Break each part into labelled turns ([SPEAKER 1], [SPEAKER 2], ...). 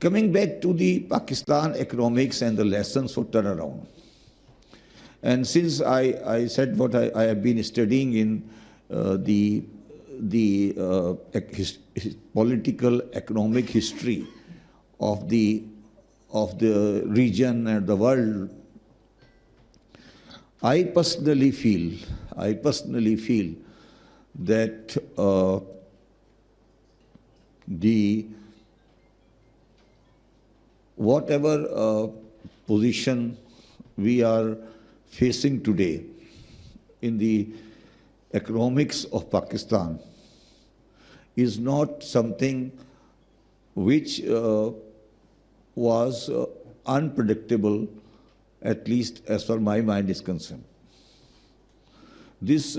[SPEAKER 1] Coming back to the Pakistan economics and the lessons for turnaround. And since I said what I have been studying in the political economic history of the region and the world, I personally feel that whatever position we are facing today in the economics of Pakistan is not something which was unpredictable, at least as far as my mind is concerned. This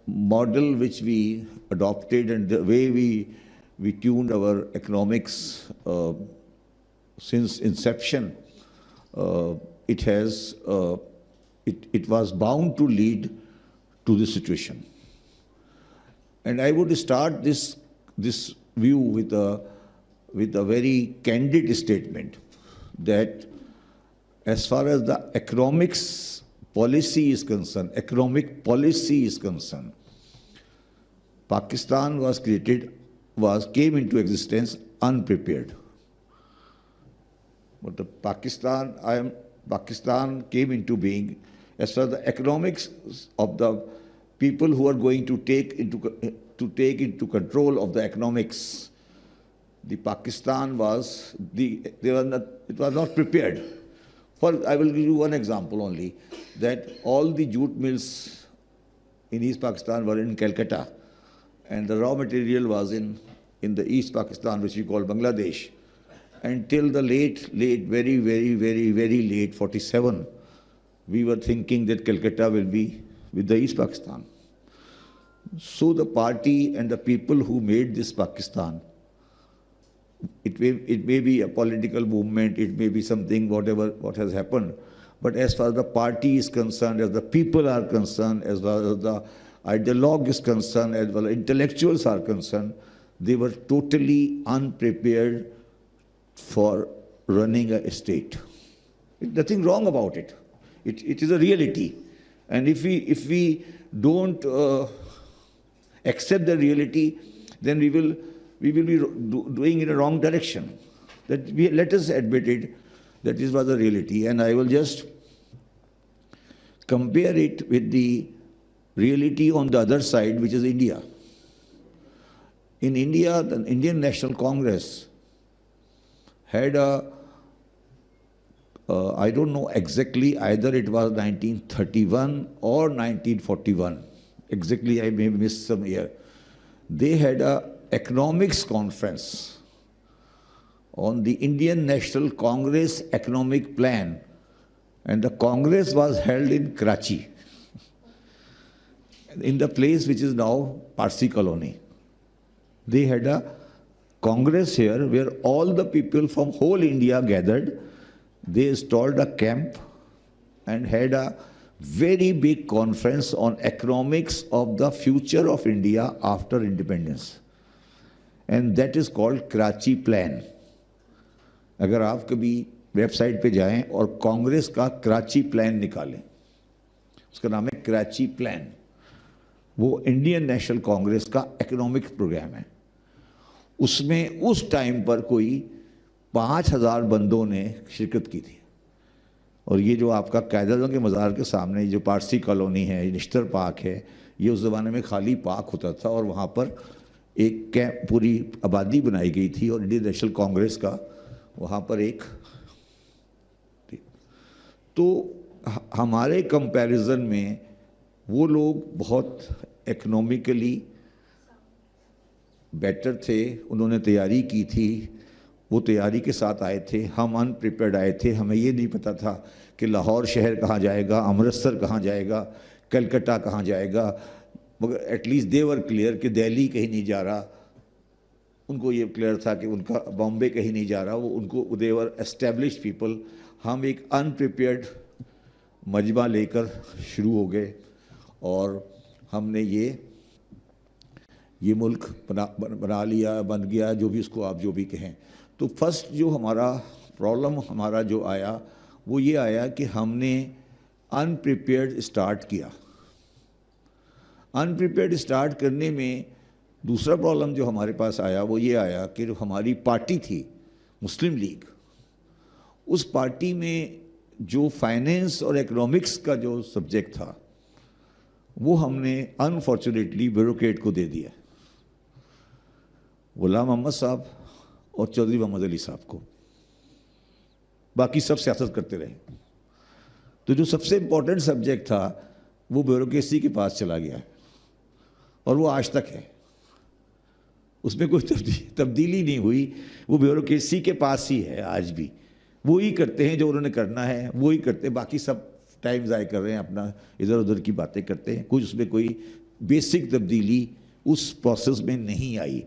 [SPEAKER 1] model which we adopted and the way we tuned our economics since inception, it was bound to lead to this situation. And I would start this view with a very candid statement that as far as the economic policy is concerned, Pakistan came into existence unprepared. But Pakistan came into being as far as the economics of the people who are going to take into control of the economics. It was not prepared. I will give you one example only, that all the jute mills in East Pakistan were in Calcutta, and the raw material was in the East Pakistan, which we call Bangladesh. Until the very late 47, we were thinking that Calcutta will be with the East Pakistan. So the party and the people who made this Pakistan, it may be a political movement, it may be something, what has happened, but as far as the party is concerned, as the people are concerned, as well as the ideologue is concerned, as well as intellectuals are concerned, they were totally unprepared for running a state. Nothing wrong about it. It is a reality. And if we don't accept the reality, then we will be doing in a wrong direction. Let us admit it, that this was the reality. And I will just compare it with the reality on the other side, which is India. In India, the Indian National Congress had I don't know exactly, either it was 1931 or 1941. Exactly, I may miss some year. They had a economics conference on the Indian National Congress economic plan, and the Congress was held in Karachi, in the place which is now Parsi colony. They had a Congress here where all the people from whole India gathered. They installed a camp and had a very big conference on economics of the future of India after independence. And that is called Karachi Plan. अगर आप कभी website पे जाएं और कांग्रेस का Karachi plan निकालें, उसका नाम है कराची प्लान, वो इंडियन नेशनल कांग्रेस का इकोनॉमिक प्रोग्राम है. उसमें उस टाइम पर कोई 5,000 बंदों ने शिरकत की थी. और ये जो आपका कायदारों के मज़ार के सामने जो पारसी कॉलोनी है, निश्तर पार्क है, ये उस ज़माने में खाली पार्क होता था और वहाँ पर एक कैंप, पूरी आबादी बनाई गई थी और इंडियन नेशनल कांग्रेस का वहाँ पर एक. तो हमारे कंपैरिजन में वो लोग बहुत इकोनॉमिकली बेटर थे, उन्होंने तैयारी की थी, वो तैयारी के साथ आए थे. हम अनप्रिपेयर्ड आए थे, हमें ये नहीं पता था कि लाहौर शहर कहाँ जाएगा, अमृतसर कहाँ जाएगा, कलकत्ता कहाँ जाएगा. मगर एटलीस्ट दे वर क्लियर कि दिल्ली कहीं नहीं जा रहा. उनको ये क्लियर था कि उनका बॉम्बे कहीं नहीं जा रहा. वो उनको दे वर एस्टेब्लिश्ड पीपल. हम एक अनप्रिपेयर्ड मजमा लेकर शुरू हो गए और हमने ये یہ ملک بنا لیا، بن گیا، جو بھی اس کو آپ جو بھی کہیں. تو فرسٹ جو ہمارا پرابلم ہمارا جو آیا وہ یہ آیا کہ ہم نے انپریپیئرڈ اسٹارٹ کیا. انپریپیئرڈ اسٹارٹ کرنے میں دوسرا پرابلم جو ہمارے پاس آیا وہ یہ آیا کہ جو ہماری پارٹی تھی مسلم لیگ، اس پارٹی میں جو فائنینس اور اکنامکس کا جو سبجیکٹ تھا وہ ہم نے انفارچونیٹلی بیوروکریٹ کو دے دیا، غلام محمد صاحب اور چودھری محمد علی صاحب کو. باقی سب سیاست کرتے رہے. تو جو سب سے امپورٹنٹ سبجیکٹ تھا وہ بیوروکریسی کے پاس چلا گیا اور وہ آج تک ہے. اس میں کوئی تبدیلی نہیں ہوئی، وہ بیوروکریسی کے پاس ہی ہے آج بھی. وہی کرتے ہیں جو انہوں نے کرنا ہے، وہی کرتے ہیں. باقی سب ٹائم ضائع کر رہے ہیں، اپنا ادھر ادھر کی باتیں کرتے ہیں. کچھ اس میں کوئی بیسک تبدیلی اس پروسیس میں نہیں آئی.